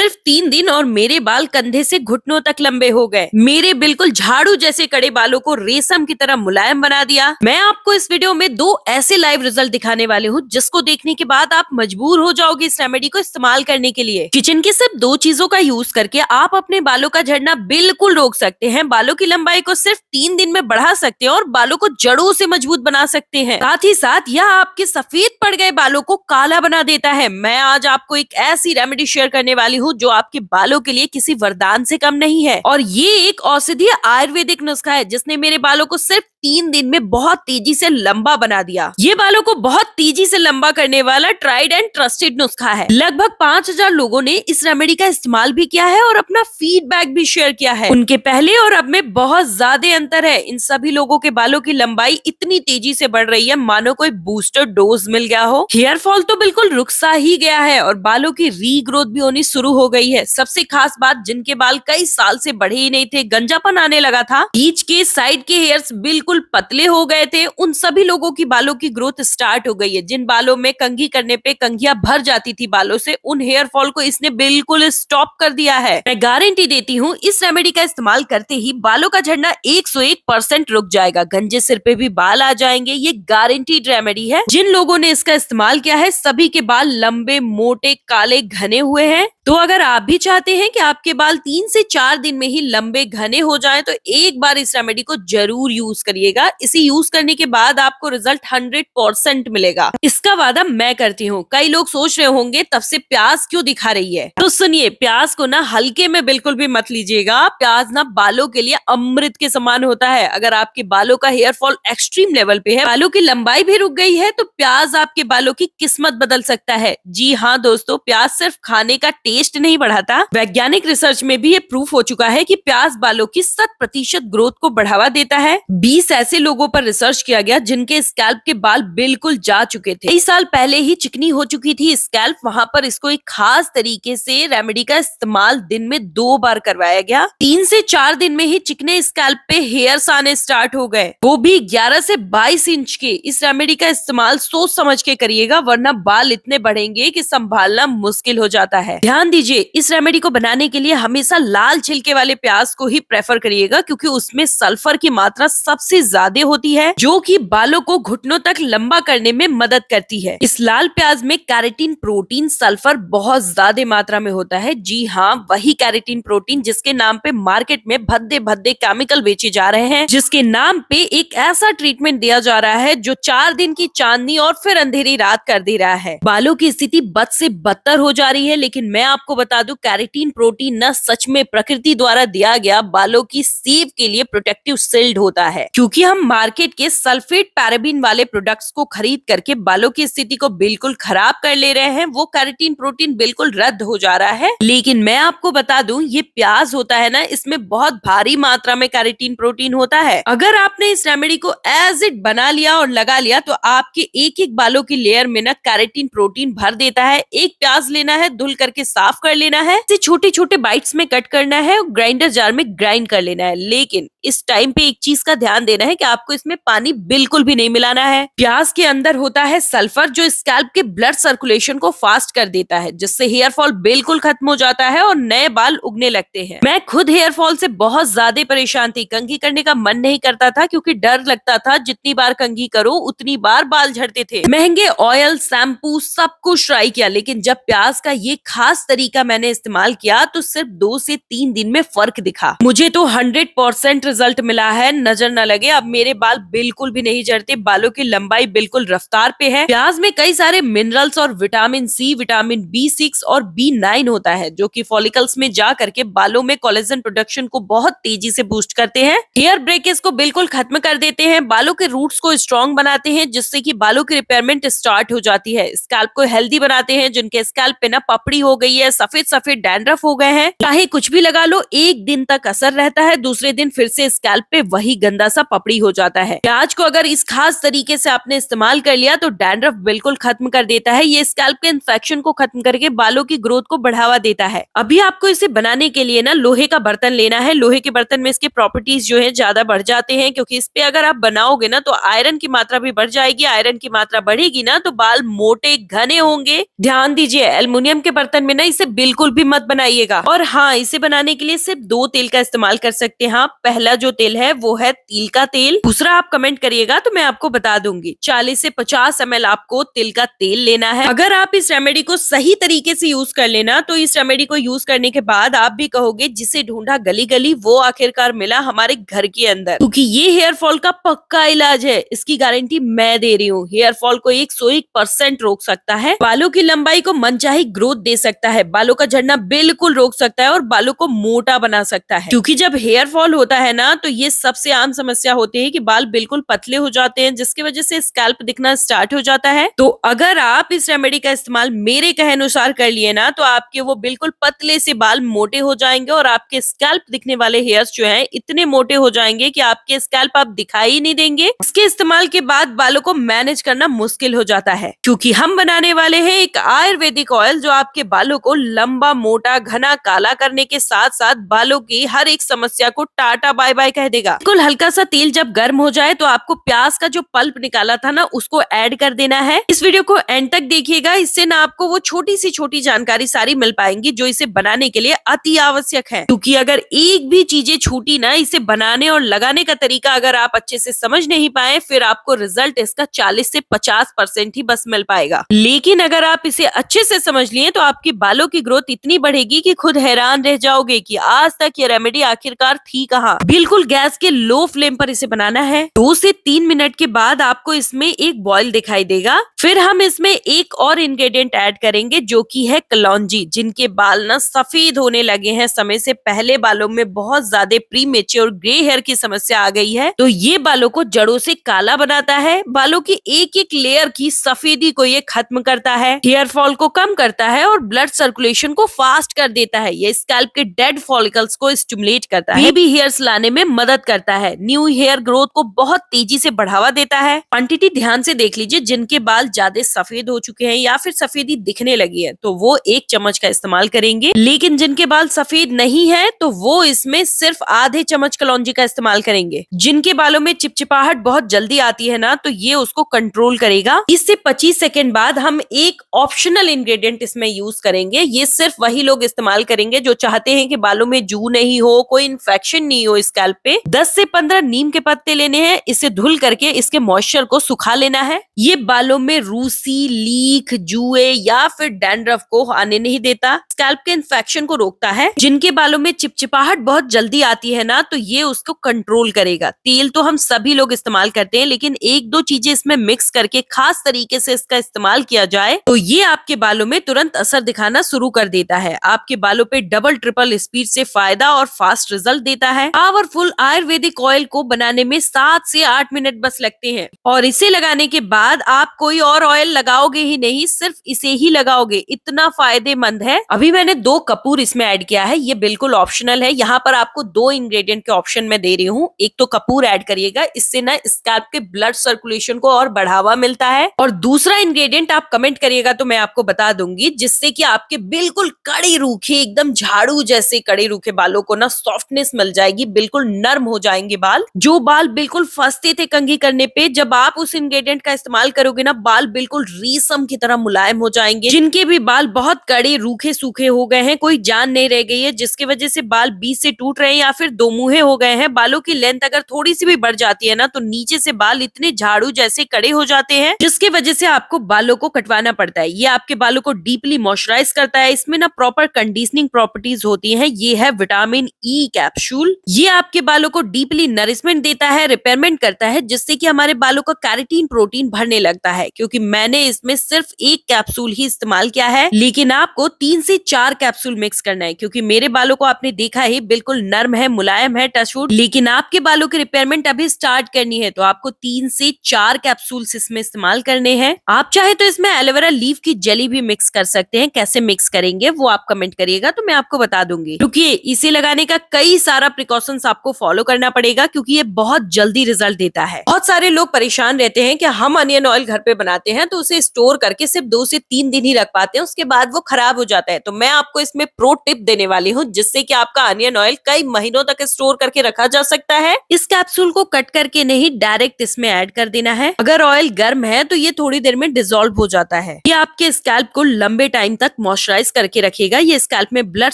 सिर्फ 3 दिन और मेरे बाल कंधे से घुटनों तक लंबे हो गए। मेरे बिल्कुल झाड़ू जैसे कड़े बालों को रेशम की तरह मुलायम बना दिया। मैं आपको इस वीडियो में 2 ऐसे लाइव रिजल्ट दिखाने वाले हूँ जिसको देखने के बाद आप मजबूर हो जाओगे इस रेमेडी को इस्तेमाल करने के लिए। किचन की सिर्फ 2 चीजों का यूज करके आप अपने बालों का झड़ना बिल्कुल रोक सकते हैं, बालों की लंबाई को सिर्फ 3 दिन में बढ़ा सकते हैं और बालों को जड़ों से मजबूत बना सकते हैं। साथ ही साथ यह आपके सफेद पड़ गए बालों को काला बना देता है। मैं आज आपको एक ऐसी रेमेडी शेयर करने वाली हूँ जो आपके बालों के लिए किसी वरदान से कम नहीं है, और ये एक औषधीय आयुर्वेदिक नुस्खा है जिसने मेरे बालों को सिर्फ 3 दिन में बहुत तेजी से लंबा बना दिया। ये बालों को बहुत तेजी से लंबा करने वाला ट्राइड एंड ट्रस्टेड नुस्खा है। लगभग 5000 लोगों ने इस रेमेडी का इस्तेमाल भी किया है और अपना फीडबैक भी शेयर किया है। उनके पहले और अब में बहुत ज्यादा अंतर है। इन सभी लोगों के बालों की लंबाई इतनी तेजी से बढ़ रही है मानो कोई बूस्टर डोज मिल गया हो। हेयर फॉल तो बिल्कुल रुक सा ही गया है और बालों की रीग्रोथ भी होनी शुरू हो गई है। सबसे खास बात, जिनके बाल कई साल से बढ़े ही नहीं थे, गंजापन आने लगा था, बीच के साइड के हेयर्स बिल्कुल पतले हो गए थे, उन सभी लोगों की बालों की ग्रोथ स्टार्ट हो गई है। जिन बालों में कंघी करने पे कंघियां भर जाती थी बालों से, उन हेयर फॉल को इसने बिल्कुल स्टॉप कर दिया है। मैं गारंटी देती हूँ इस रेमेडी का इस्तेमाल करते ही बालों का झड़ना 101% रुक जाएगा। गंजे सिर पे भी बाल आ जाएंगे। ये गारंटीड रेमेडी है। जिन लोगों ने इसका इस्तेमाल किया है सभी के बाल लंबे, मोटे, काले, घने हुए हैं। तो अगर आप भी चाहते हैं कि आपके बाल 3 से 4 दिन में ही लंबे घने हो जाएं, तो एक बार इस रेमेडी को जरूर यूज करिएगा। इसे यूज करने के बाद आपको रिजल्ट 100% मिलेगा। इसका वादा मैं करती हूँ। कई लोग सोच रहे होंगे तब से प्याज क्यों दिखा रही है, तो सुनिए, प्याज को ना हल्के में बिल्कुल भी मत लीजिएगा। प्याज ना बालों के लिए अमृत के समान होता है। अगर आपके बालों का हेयर फॉल एक्सट्रीम लेवल पे है, बालों की लंबाई भी रुक गई है, तो प्याज आपके बालों की किस्मत बदल सकता है। जी हाँ दोस्तों, प्याज सिर्फ खाने का टेस्ट नहीं बढ़ाता, वैज्ञानिक रिसर्च में भी ये प्रूफ हो चुका है कि प्याज बालों की 100% ग्रोथ को बढ़ावा देता है। 20 ऐसे लोगों पर रिसर्च किया गया जिनके स्कैल्प के बाल बिल्कुल जा चुके थे। कई साल पहले ही चिकनी हो चुकी थी स्कैल्प, वहाँ पर इसको एक खास तरीके से रेमेडी का इस्तेमाल दिन में 2 बार करवाया गया। 3 से 4 दिन में ही चिकने स्कैल्प पे हेयर्स आने स्टार्ट हो गए, वो भी 11 से 22 इंच के। इस रेमेडी का इस्तेमाल सोच समझ के करिएगा, वरना बाल इतने बढ़ेंगे कि संभालना मुश्किल हो जाता है। ध्यान दीजिए, इस रेमेडी को बनाने के लिए हमेशा लाल छिलके वाले प्याज को ही प्रेफर करिएगा, क्योंकि उसमें सल्फर की मात्रा सबसे ज्यादा होती है जो कि बालों को घुटनों तक लंबा करने में मदद करती है। इस लाल प्याज में कैरेटीन प्रोटीन सल्फर बहुत ज्यादा मात्रा में होता है। जी हाँ, वही कैरेटीन प्रोटीन जिसके नाम पे मार्केट में भद्दे भद्दे केमिकल बेचे जा रहे हैं, जिसके नाम पे एक ऐसा ट्रीटमेंट दिया जा रहा है जो 4 दिन की चांदनी और फिर अंधेरी रात कर दे रहा है। बालों की स्थिति बद से बदतर हो जा रही है। लेकिन मैं आपको बता दूं, कैरेटीन प्रोटीन न सच में प्रकृति द्वारा दिया गया बालों की सेव के लिए प्रोटेक्टिव शील्ड होता है। क्योंकि हम मार्केट के सल्फेट पैराबीन वाले प्रोडक्ट्स को खरीद करके बालों की स्थिति को बिल्कुल खराब कर ले रहे हैं, वो कैरेटीन प्रोटीन बिल्कुल रद्द हो जा रहा है। लेकिन मैं आपको बता दूं, ये प्याज होता है ना, इसमें बहुत भारी मात्रा में कैरेटीन प्रोटीन होता है। अगर आपने इस रेमेडी को एज इट बना लिया और लगा लिया, तो आपके एक एक बालों की लेयर में ना कैरेटीन प्रोटीन भर देता है। एक प्याज लेना है, धुल करके साफ कर लेना है, इसे छोटे छोटे बाइट्स में कट करना है और ग्राइंडर जार में ग्राइंड कर लेना है। लेकिन इस टाइम पे एक चीज का ध्यान देना है कि आपको इसमें पानी बिल्कुल भी नहीं मिलाना है। प्याज के अंदर होता है सल्फर, जो स्कैल्प के ब्लड सर्कुलेशन को फास्ट कर देता है, जिससे हेयर फॉल बिल्कुल खत्म हो जाता है और नए बाल उगने लगते हैं। मैं खुद हेयर फॉल से बहुत ज्यादा परेशान थी। कंघी करने का मन नहीं करता था क्योंकि डर लगता था जितनी बार कंघी करो उतनी बार बाल झड़ते थे। महंगे ऑयल, शैम्पू सब कुछ ट्राई किया, लेकिन जब प्याज का ये खास तरीका मैंने इस्तेमाल किया तो सिर्फ 2 से 3 दिन में फर्क दिखा। मुझे तो 100% रिजल्ट मिला है। नजर न लगे, अब मेरे बाल बिल्कुल भी नहीं झड़ते, बालों की लंबाई बिल्कुल रफ्तार पे है। प्याज में कई सारे मिनरल्स और विटामिन सी, विटामिन B6 और B9 होता है, जो कि फॉलिकल्स में जा करके बालों में कोलेजन प्रोडक्शन को बहुत तेजी से बूस्ट करते हैं, हेयर ब्रेकेज को बिल्कुल खत्म कर देते हैं, बालों के रूट्स को स्ट्रॉन्ग बनाते हैं, जिससे कि बालों की रिपेयरमेंट स्टार्ट हो जाती है। स्कैल्प को हेल्दी बनाते हैं। जिनके स्कैल्प पे ना पपड़ी हो गई है, सफेद सफेद डैंड्रफ हो गए हैं, चाहे कुछ भी लगा लो, एक दिन तक असर रहता है, दूसरे दिन फिर से से स्कैल्प पे वही गंदा सा पपड़ी हो जाता है। प्याज को अगर इस खास तरीके से आपने इस्तेमाल कर लिया तो डैंड्रफ बिल्कुल खत्म कर देता है। ये स्कैल्प के इन्फेक्शन को खत्म करके बालों की ग्रोथ को बढ़ावा देता है। अभी आपको इसे बनाने के लिए ना लोहे का बर्तन लेना है। लोहे के बर्तन में इसके प्रॉपर्टीज जो है ज्यादा बढ़ जाते हैं, क्योंकि इस पे अगर आप बनाओगे ना तो आयरन की मात्रा भी बढ़ जाएगी। आयरन की मात्रा बढ़ेगी ना तो बाल मोटे घने होंगे। ध्यान दीजिए, एल्युमिनियम के बर्तन में ना इसे बिल्कुल भी मत बनाइएगा। और हाँ, इसे बनाने के लिए सिर्फ 2 तेल का इस्तेमाल कर सकते हैं। पहला जो तेल है वो है तिल का तेल। दूसरा आप कमेंट करिएगा तो मैं आपको बता दूंगी। 40 से 50 ml आपको तिल का तेल लेना है। अगर आप इस रेमेडी को सही तरीके से यूज कर लेना तो इस रेमेडी को यूज करने के बाद आप भी कहोगे जिसे ढूंढा गली गली वो आखिरकार मिला हमारे घर के अंदर। क्योंकि ये हेयर फॉल का पक्का इलाज है, इसकी गारंटी मैं दे रही हूँ। हेयर फॉल को 101% रोक सकता है, बालों की लंबाई को मनचाही ग्रोथ दे सकता है, बालों का झड़ना बिल्कुल रोक सकता है और बालों को मोटा बना सकता है। क्योंकि जब हेयर फॉल होता है ना तो ये सबसे आम समस्या होती है कि बाल बिल्कुल पतले हो जाते हैं, जिसकी वजह से स्कैल्प दिखना स्टार्ट हो जाता है। तो अगर आप इस रेमेडी का इस्तेमाल मेरे कहे अनुसार कर लिए ना तो आपके वो बिल्कुल पतले से बाल मोटे हो जाएंगे और आपके स्कैल्प दिखने वाले हेयर्स जो हैं इतने मोटे हो जाएंगे कि आपके स्कैल्प आप दिखाई ही नहीं देंगे। इसके इस्तेमाल के बाद बालों को मैनेज करना मुश्किल हो जाता है, क्योंकि हम बनाने वाले हैं एक आयुर्वेदिक ऑयल जो आपके बालों को लंबा, मोटा, घना, काला करने के साथ साथ बालों की हर एक समस्या को टाटा बाय बाय कह देगा। बिल्कुल हल्का सा तेल जब गर्म हो जाए तो आपको प्याज का जो पल्प निकाला था ना उसको ऐड कर देना है। इस वीडियो को एंड तक देखिएगा, इससे ना आपको वो छोटी सी छोटी जानकारी सारी मिल पाएंगी जो इसे बनाने के लिए अति आवश्यक है। क्योंकि अगर एक भी चीजें छूटी ना, इसे बनाने और लगाने का तरीका अगर आप अच्छे से समझ नहीं पाए, फिर आपको रिजल्ट इसका 40 से 50% ही बस मिल पाएगा। लेकिन अगर आप इसे अच्छे से समझ लिए तो आपके बालों की ग्रोथ इतनी बढ़ेगी कि खुद हैरान रह जाओगे कि आज तक ये रेमेडी आखिरकार थी कहाँ। बिल्कुल गैस के लो फ्लेम पर इसे बनाना है। 2 से 3 मिनट के बाद आपको इसमें एक बॉयल दिखाई देगा। फिर हम इसमें एक और इंग्रेडिएंट ऐड करेंगे जो कि है कलौंजी। जिनके बाल ना सफेद होने लगे हैं समय से पहले, बालों में बहुत ज्यादा प्री मेच्योर ग्रे हेयर की समस्या आ गई है, तो ये बालों को जड़ों से काला बनाता है। बालों की एक एक लेयर की सफेदी को ये खत्म करता है, हेयर फॉल को कम करता है और ब्लड सर्कुलेशन को फास्ट कर देता है। ये स्कैल्प के डेड फॉलिकल्स को स्टिमुलेट करता है, बेबी हेयर्स लाने में मदद करता है, न्यू हेयर ग्रोथ को बहुत तेजी से बढ़ावा देता है। क्वांटिटी ध्यान से देख लीजिए, जिनके बाल ज्यादा सफेद हो चुके हैं या फिर सफेदी दिखने लगी है तो वो 1 चम्मच का इस्तेमाल करेंगे। लेकिन जिनके बाल सफेद नहीं है तो वो इसमें सिर्फ आधे चम्मच कलौंजी का इस्तेमाल करेंगे। जिनके बालों में चिपचिपाहट बहुत जल्दी आती है ना तो ये उसको कंट्रोल करेगा। इससे 25 सेकंड बाद हम एक ऑप्शनल इंग्रेडिएंट इसमें यूज करेंगे। ये सिर्फ वही लोग इस्तेमाल करेंगे जो चाहते हैं कि बालों में जू नहीं हो, कोई इन्फेक्शन नहीं हो स्कैल्प पे। 10 से 15 नीम के पत्ते लेने हैं, इसे धुल करके इसके मॉइस्चर को सुखा लेना है। ये बालों में रूसी, लीक, जुए या फिर डैंड्रफ को आने नहीं देता, स्कैल्प के इन्फेक्शन को रोकता है। जिनके बालों में चिपचिपाहट बहुत जल्दी आती है ना तो ये उसको कंट्रोल करेगा। तेल तो हम सभी लोग इस्तेमाल करते हैं, लेकिन 1-2 चीजें इसमें मिक्स करके खास तरीके से इसका इस्तेमाल किया जाए तो ये आपके बालों में तुरंत असर दिखाना शुरू कर देता है। आपके बालों पे डबल ट्रिपल स्पीड से फायदा और फास्ट रिजल्ट देता है। पावरफुल आयुर्वेदिक ऑयल को बनाने में 7 से 8 मिनट बस लगते हैं और इसे लगाने के बाद आप कोई और ऑयल लगाओगे ही नहीं, सिर्फ इसे ही लगाओगे। इतना फायदेमंद है। अभी मैंने 2 कपूर इसमें ऐड किया है, ये बिल्कुल ऑप्शनल है। यहाँ पर आपको 2 इंग्रेडिएंट के ऑप्शन में दे रही हूँ। एक तो कपूर ऐड करिएगा, इससे ना स्कैल्प के ब्लड सर्कुलेशन को और बढ़ावा मिलता है। और दूसरा इंग्रेडिएंट आप कमेंट करिएगा तो मैं आपको बता दूंगी, जिससे कि आपके बिल्कुल कड़े रूखे, एकदम झाड़ू जैसे कड़े रूखे बालों को ना सॉफ्टनेस मिल जाएगी, बिल्कुल नर्म हो जाएंगे बाल। जो बाल बिल्कुल फंसते थे कंघी करने पे, जब आप उस इंग्रेडिएंट का इस्तेमाल करोगे ना, बाल बिल्कुल रेशम की तरह मुलायम हो जाएंगे। जिनके भी बाल बहुत कड़े रूखे सूखे हो गए हैं, कोई जान नहीं रह गई है, जिसकी वजह से बाल बीच से टूट रहे हैं या फिर 2 मुहे हो गए हैं, बालों की लेंथ अगर थोड़ी सी भी बढ़ जाती है ना तो नीचे से बाल इतने झाड़ू जैसे कड़े हो जाते हैं, जिसकी वजह से आपको बालों को कटवाना पड़ता है। ये आपके बालों को डीपली मॉइस्चराइज करता है। इसमें ना प्रॉपर कंडीशनिंग प्रॉपर्टीज होती हैं। ये है विटामिन ई कैप्सूल। ये आपके बालों को डीपली नरिशमेंट देता है, रिपेयरमेंट करता है, जिससे कि हमारे बालों का कैरेटीन प्रोटीन भरने लगता है। क्योंकि मैंने इसमें सिर्फ 1 कैप्सूल ही इस्तेमाल किया है, लेकिन आपको 3 से 4 कैप्सूल मिक्स करना है। क्योंकि मेरे बालों को आपने देखा ही, बिल्कुल नर्म है, मुलायम है, टचवुड। लेकिन आपके बालों की रिपेयरमेंट अभी स्टार्ट करनी है तो आपको 3 से 4 कैप्सूल्स इसमें इस्तेमाल करने हैं। आप चाहे तो इसमें एलोवेरा लीफ की जेली भी मिक्स कर सकते हैं। कैसे मिक्स करेंगे वो आप कमेंट करिएगा तो मैं आपको बता दूंगी। क्योंकि इसे लगाने का कई सारा प्रिकॉशंस आपको फॉलो करना पड़ेगा क्योंकि ये बहुत जल्दी रिजल्ट देता है। बहुत सारे लोग परेशान रहते हैं कि हम अनियन ऑयल घर पे बनाते हैं तो उसे स्टोर करके सिर्फ 2 से 3 दिन ही रख पाते हैं, उसके बाद वो खराब हो जाता है। तो मैं आपको इसमें प्रो टिप देने वाली हूँ जिससे कि आपका अनियन ऑयल कई महीनों तक स्टोर करके रखा जा सकता है। इस कैप्सूल को कट करके नहीं, डायरेक्ट इसमें ऐड कर देना है। अगर ऑयल गर्म है तो ये थोड़ी देर में डिसॉल्व हो जाता है। ये आपके स्कैल्प को लंबे टाइम तक मॉइस्चराइज करके रखेगा। ये स्कैल्प में ब्लड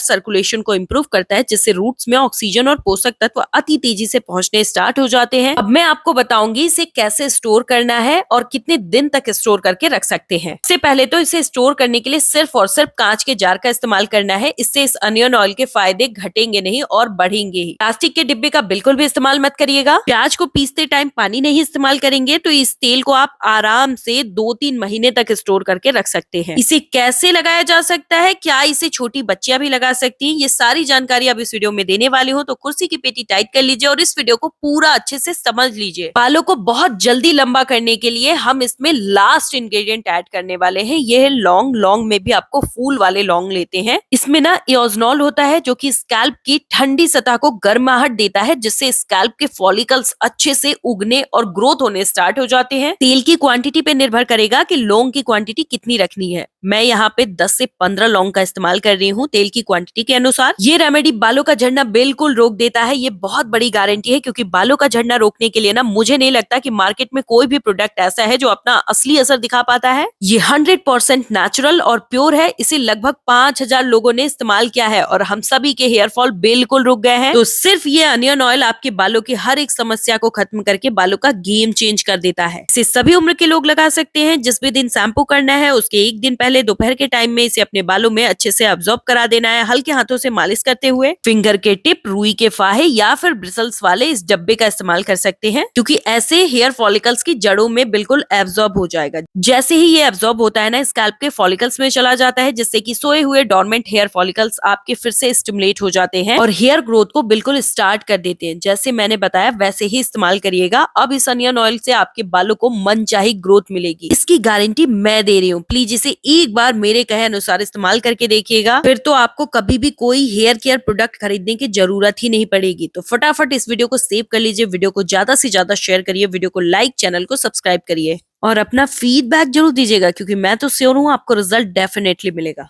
सर्कुलेशन को इम्प्रूव करता है जिससे रूट्स में ऑक्सीजन और पोषक तत्व अति तेजी से पहुंचने स्टार्ट हो जाते हैं। अब मैं आपको बताऊंगी इसे कैसे स्टोर करना है और कितने दिन तक स्टोर करके रख सकते हैं। इससे पहले तो इसे स्टोर करने के लिए सिर्फ और सिर्फ कांच के जार का इस्तेमाल करना है। इससे इस अनियन ऑयल के फायदे घटेंगे नहीं और बढ़ेंगे ही। प्लास्टिक के डिब्बे का बिल्कुल भी इस्तेमाल मत करिएगा। प्याज को पीसते टाइम पानी नहीं इस्तेमाल करेंगे तो इस तेल को आप आराम से 2-3 महीने तक स्टोर करके रख सकते हैं। इसे कैसे लगाया जा सकता है, क्या इसे छोटी बच्चियां भी लगा सकती हैं, ये सारी जानकारी अब इस वीडियो में देने वाली हूँ। तो कुर्सी की पेटी टाइट कर लीजिए और इस वीडियो को पूरा अच्छे से समझ लीजिए। बालों को बहुत जल्दी लंबा करने के लिए हम इसमें लास्ट इंग्रेडिएंट ऐड करने वाले हैं। ये है लौंग। लौंग में भी आपको फूल वाले लौंग लेते हैं। इसमें ना एओजोनॉल होता है जो कि स्कैल्प की ठंडी सतह को गर्माहट देता है जिससे स्कैल्प के फॉलिकल्स अच्छे से उगने और ग्रोथ होने स्टार्ट हो जाते हैं। तेल की क्वांटिटी पे निर्भर करेगा कि लौंग की क्वांटिटी कितनी रखनी है। मैं यहाँ पे 10 से 15 लौंग का इस्तेमाल कर रही हूँ तेल की क्वांटिटी के अनुसार। ये रेमेडी बालों का झड़ना बिल्कुल रोक देता है। ये बहुत बड़ी गारंटी है क्योंकि बालों का झड़ना रोकने के लिए ना मुझे नहीं लगता कि मार्केट में कोई भी प्रोडक्ट ऐसा है जो अपना असली असर दिखा पाता है। ये 100% नेचुरल और प्योर है। इसे लगभग 5000 लोगों ने इस्तेमाल किया है और हम सभी के हेयर फॉल बिल्कुल रुक गए हैं। तो सिर्फ ये अनियन ऑयल आपके बालों की हर एक समस्या को खत्म करके बालों का गेम चेंज कर देता है। इसे सभी उम्र के लोग लगा सकते हैं। जिस भी दिन शैम्पू करना है उसके एक दिन पहले दोपहर के टाइम में इसे अपने बालों में अच्छे से अब्सॉर्ब करा देना है। हल्के हाथों से मालिश करते हुए फिंगर के टिप, रुई के फाहे या फिर ब्रिसल्स वाले इस डब्बे का इस्तेमाल कर सकते हैं क्योंकि ऐसे हेयर फॉलिकल्स की जड़ों में बिल्कुल एब्सॉर्ब हो जाएगा। जैसे ही ये एब्सॉर्ब होता है ना स्कैल्प के फॉलिकल्स में चला जाता है जिससे कि सोए हुए डोरमेंट हेयर फॉलिकल्स आपके फिर से स्टिमुलेट हो जाते हैं और हेयर ग्रोथ को बिल्कुल स्टार्ट कर देते हैं। जैसे मैंने बताया वैसे ही इस्तेमाल करिएगा। अब इस अनियन ऑयल से आपके बालों को मनचाही ग्रोथ मिलेगी, इसकी गारंटी मैं दे रही हूँ। प्लीज इसे एक बार मेरे कहे अनुसार इस्तेमाल करके देखिएगा, फिर तो आपको कभी भी कोई हेयर केयर प्रोडक्ट खरीदने की जरूरत ही नहीं पड़ेगी। तो फटाफट इस वीडियो को सेव कर लीजिए, वीडियो को ज्यादा से ज्यादा शेयर करिए, वीडियो को लाइक, चैनल को सब्सक्राइब करिए और अपना फीडबैक जरूर दीजिएगा क्योंकि मैं तो श्योर हूँ आपको रिजल्ट डेफिनेटली मिलेगा।